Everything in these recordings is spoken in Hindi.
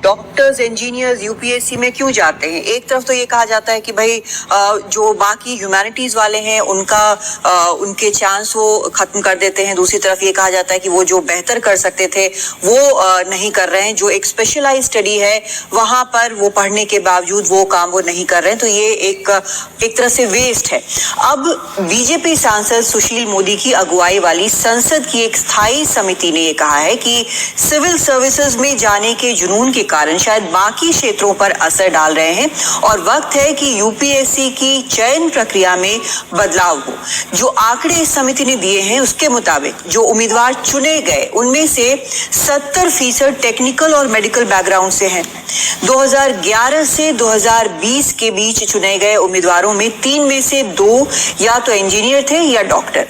डॉक्टर्स इंजीनियर्स यूपीएससी में क्यों जाते हैं? एक तरफ तो ये कहा जाता है कि भाई जो बाकी ह्यूमैनिटीज वाले हैं उनके चांस वो खत्म कर देते हैं। दूसरी तरफ ये कहा जाता है कि वो जो बेहतर कर सकते थे वो नहीं कर रहे हैं। जो एक स्पेशलाइज स्टडी है वहां पर वो पढ़ने के बावजूद वो काम वो नहीं कर रहे हैं, तो ये एक तरह से वेस्ट है। अब बीजेपी सांसद सुशील मोदी की अगुवाई वाली संसद की एक स्थायी समिति ने ये कहा है कि सिविल सर्विसेज में जाने के जुनून के कारण शायद बाकी क्षेत्रों पर असर डाल रहे हैं और वक्त है कि यूपीएससी की चयन प्रक्रिया में बदलाव हो। जो आंकड़े इस समिति ने दिए हैं उसके मुताबिक जो उम्मीदवार चुने गए उनमें से 70% टेक्निकल और मेडिकल बैकग्राउंड से हैं। 2011 से 2020 के बीच चुने गए उम्मीदवारों में 3 में से 2 या तो इंजीनियर थे या डॉक्टर।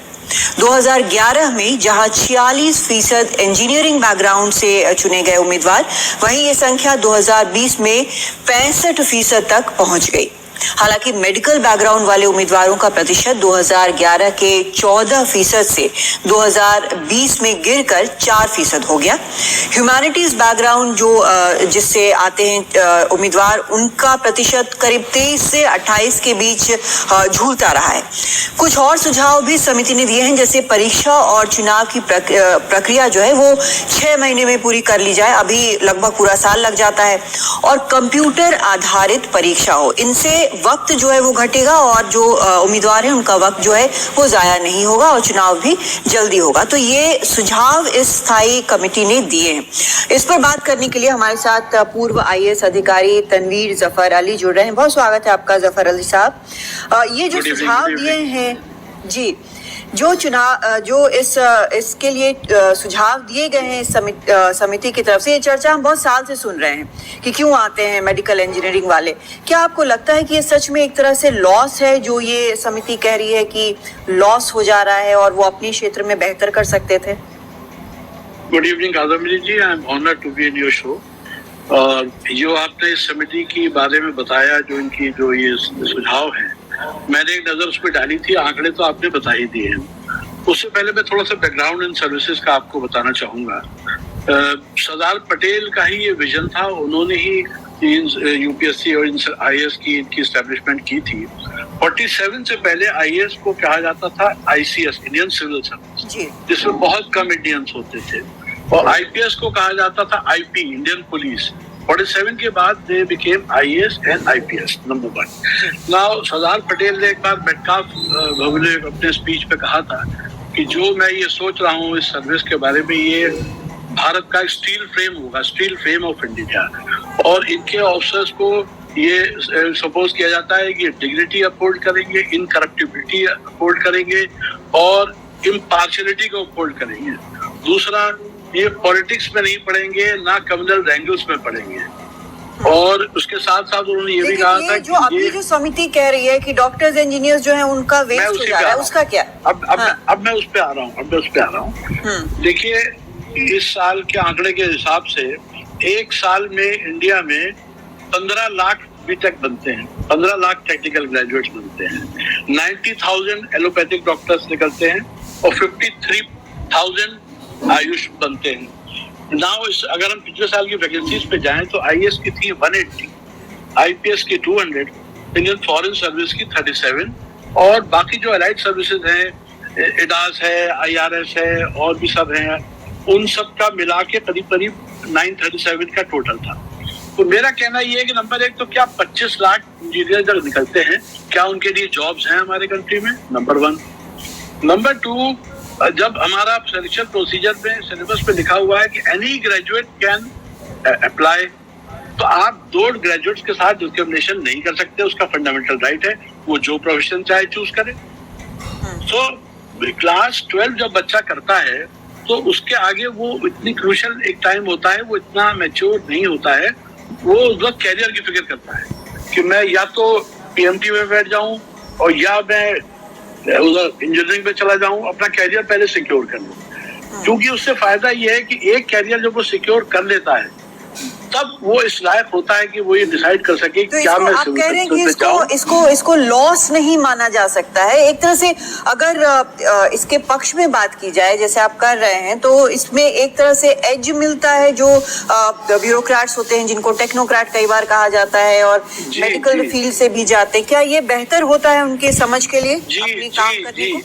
2011 में जहां 46% इंजीनियरिंग बैकग्राउंड से चुने गए उम्मीदवार, वहीं ये संख्या 2020 में 65% तक पहुंच गई। हालांकि मेडिकल बैकग्राउंड वाले उम्मीदवारों का प्रतिशत 2011 के 14% से 2020 में गिरकर 4% हो गया। ह्यूमैनिटीज बैकग्राउंड जिससे आते हैं उम्मीदवार, उनका प्रतिशत करीब 23 से 28 के बीच झूलता रहा है। कुछ और सुझाव भी समिति ने दिए हैं, जैसे परीक्षा और चुनाव की प्रक्रिया जो है वो 6 महीने में पूरी कर ली जाए। अभी लगभग पूरा साल लग जाता है। और कंप्यूटर आधारित परीक्षा हो, इनसे वक्त जो है वो घटेगा और जो उम्मीदवार हैं उनका वक्त जो है वो जाया नहीं होगा और चुनाव भी जल्दी होगा। तो ये सुझाव इस स्थायी कमेटी ने दिए हैं। इस पर बात करने के लिए हमारे साथ पूर्व आईएएस अधिकारी तनवीर जफर अली जुड़ रहे हैं। बहुत स्वागत है आपका जफर अली साहब। ये जो सुझाव दिए हैं जी, जो इसके लिए सुझाव दिए गए हैं समिति की तरफ से, ये चर्चा हम बहुत साल से सुन रहे हैं कि क्यों आते हैं मेडिकल इंजीनियरिंग वाले। क्या आपको लगता है कि ये सच में एक तरह से लॉस है, जो ये समिति कह रही है कि लॉस हो जा रहा है और वो अपने क्षेत्र में बेहतर कर सकते थे? Good evening Kadambari ji, I am honoured to be in your show. और जो आपने इस समिति के बारे में बताया, जो ये सुझाव है, मैंने एक नजर उस पर डाली थी। आंकड़े तो आपने बता ही दिए हैं। उससे पहले मैं थोड़ा सा बैकग्राउंड इन सर्विसेज का आपको बताना चाहूंगा। सरदार पटेल का ही ये विजन था। उन्होंने ही यूपीएससी और आईएएस की इनकी एस्टेब्लिशमेंट की थी। 47 से पहले आईएएस को कहा जाता था आईसीएस, इंडियन सिविल सर्विस, जिसमें बहुत कम इंडियंस होते थे। और आईपीएस को कहा जाता था आईपी, इंडियन पुलिस। 47 के बाद they became IAS and IPS number 1। Now Sardar Patel ने एक बार मेटकाफ भवन में अपने स्पीच पे कहा था कि जो मैं ये सोच रहा हूँ इस सर्विस के बारे में, ये भारत का स्टील फ्रेम होगा, स्टील फ्रेम ऑफ इंडिया। और इनके ऑफिसर्स को ये सपोज किया जाता है कि डिग्निटी अपहोल्ड करेंगे, इनकरप्टिबिलिटी अपहोल्ड करेंगे और इम्पार्शियलिटी को अपहोल्ड करेंगे। दूसरा, ये पॉलिटिक्स में नहीं पढ़ेंगे, ना कम्युनल रैंगल्स में पढ़ेंगे। और उसके साथ साथ उन्होंने ये भी कहा था कि अभी जो समिति कह रही है कि डॉक्टर्स इंजीनियर्स जो है उनका वेस्ट हो जा रहा है, उसका क्या? अब मैं उस पे आ रहा हूँ। देखिए, इस साल के आंकड़े के हिसाब से एक साल में इंडिया में 15 लाख बीटेक बनते हैं, 15 लाख टेक्निकल ग्रेजुएट्स बनते हैं, 90,000 एलोपैथिक डॉक्टर्स निकलते हैं और 53,000 आयुष बनते हैं। नाउ अगर हम पिछले साल की वैकेंसीज पे जाएं तो आईएएस की थी 180, आईपीएस की 200, इंडियन फॉरेन सर्विस की 37 और बाकी जो अलाइड सर्विसेज हैं, एडास है, आईआरएस है और भी सब हैं, उन सब का मिला के करीब 937 का टोटल था। तो मेरा कहना ये है कि नंबर 1 तो क्या 25 लाख इंजीनियर जब निकलते हैं, क्या उनके लिए जॉब्स हैं हमारे कंट्री में? नंबर 1। नंबर 2, जब हमारा सिलेक्शन प्रोसीजर में सिलेबस पे लिखा हुआ है कि एनी ग्रेजुएट कैन अप्लाई, तो आप 2 ग्रेजुएट्स के साथ डिस्क्रिमिनेशन नहीं कर सकते। उसका फंडामेंटल राइट है, वो जो प्रोफेशन चाहे चूज करे। तो क्लास 12 जब बच्चा करता है तो उसके आगे वो इतनी क्रूशियल एक टाइम होता है, वो इतना मैच्योर नहीं होता है। वो उस वक्त कैरियर की फिक्र करता है कि मैं या तो पीएमटी में बैठ जाऊं और या मैं उधर इंजीनियरिंग पे चला जाऊं, अपना कैरियर पहले सिक्योर कर लूं। क्योंकि उससे फायदा ये है कि एक कैरियर जब वो सिक्योर कर लेता है तब वो इस लायक होता है कि वो ये डिसाइड कर सके तो क्या मैं आप कह रहे हैं कि पे जाऊं। इसको लॉस नहीं माना जा सकता है एक तरह से। अगर इसके पक्ष में बात की जाए जैसे आप कर रहे हैं, तो इसमें एक तरह से एज मिलता है जो ब्यूरोक्रेट्स होते हैं, जिनको टेक्नोक्रेट कई बार कहा जाता है, और मेडिकल फील्ड से भी जाते हैं। क्या ये बेहतर होता है उनके समझ के लिए अपनी काम करने को?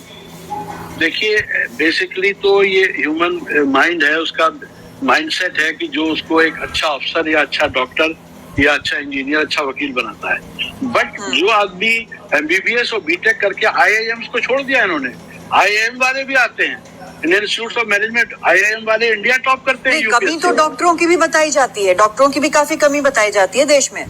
देखिए, बेसिकली तो ये ह्यूमन माइंड है, उसका माइंडसेट है कि जो उसको एक अच्छा अफसर या अच्छा डॉक्टर या अच्छा इंजीनियर, अच्छा वकील बनाता है। बट जो आदमी एमबीबीएस और बीटेक करके आईआईएम्स को छोड़ दिया इन्होंने, आईआईएम वाले भी आते हैं, Indian institute of management, IIM वाले इंडिया टॉप करते हैं। कमी तो डॉक्टरों की भी बताई जाती है, डॉक्टरों की भी काफी कमी बताई जाती है देश में।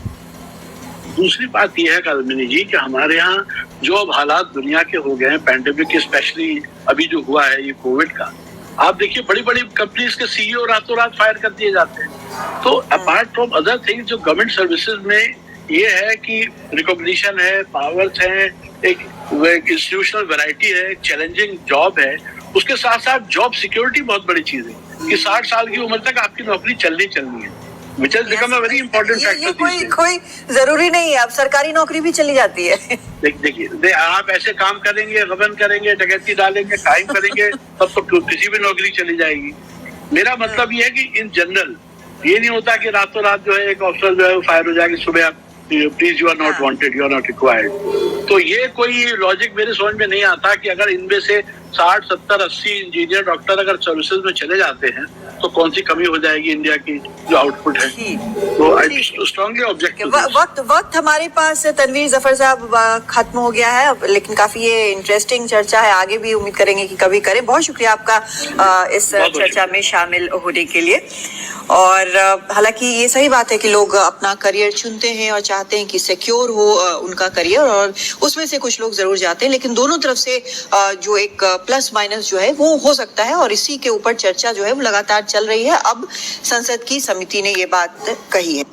दूसरी बात यह है कालमिनी जी कि हमारे यहाँ जो अब हालात दुनिया के हो गए हैं, पैंडेमिक स्पेशली अभी जो हुआ है ये कोविड का, आप देखिए बड़ी बड़ी कंपनीज के सीईओ रातों रात फायर कर दिए जाते हैं। तो अपार्ट फ्रॉम अदर थिंग्स, जो गवर्नमेंट सर्विसेज में ये है कि रिकॉग्निशन है, पावर्स है, एक इंस्टीट्यूशनल वैरायटी है, चैलेंजिंग जॉब है, उसके साथ साथ जॉब सिक्योरिटी बहुत बड़ी चीज है कि 60 साल की उम्र तक आपकी नौकरी चलनी है, which has become a very important factor। ये कोई जरूरी नहीं है, अब सरकारी नौकरी भी चली जाती है। देखिए, आप ऐसे काम करेंगे, गबन करेंगे, डकैती डालेंगे, क्राइम करेंगे, तब तो किसी भी नौकरी चली जाएगी। मेरा मतलब ये है कि इन जनरल ये नहीं होता कि रातों रात जो है एक अफसर जो है वो फायर हो जाएगी, सुबह आप please you are not wanted, you are not required. तो ये कोई लॉजिक मेरे समझ में नहीं आता कि अगर इनमें से 60, 70, 80 इंजीनियर, डॉक्टर अगर सर्विसेज में चले जाते हैं तो कौन सी कमी हो जाएगी इंडिया की जो आउटपुट है। तो आई स्ट्रांगली ऑब्जेक्ट। वक्त हमारे पास तनवीर जफर साहब खत्म हो गया है, लेकिन काफी ये इंटरेस्टिंग चर्चा है, आगे भी उम्मीद करेंगे कि कभी करें। बहुत शुक्रिया आपका इस चर्चा में शामिल होने के लिए। और हालांकि ये सही बात है कि लोग अपना करियर चुनते हैं और चाहते हैं कि सिक्योर हो उनका करियर, और उसमें से कुछ लोग जरूर जाते हैं, लेकिन दोनों तरफ से जो एक प्लस माइनस जो है वो हो सकता है, और इसी के ऊपर चर्चा जो है वो लगातार चल रही है। अब संसद की समिति ने ये बात कही है।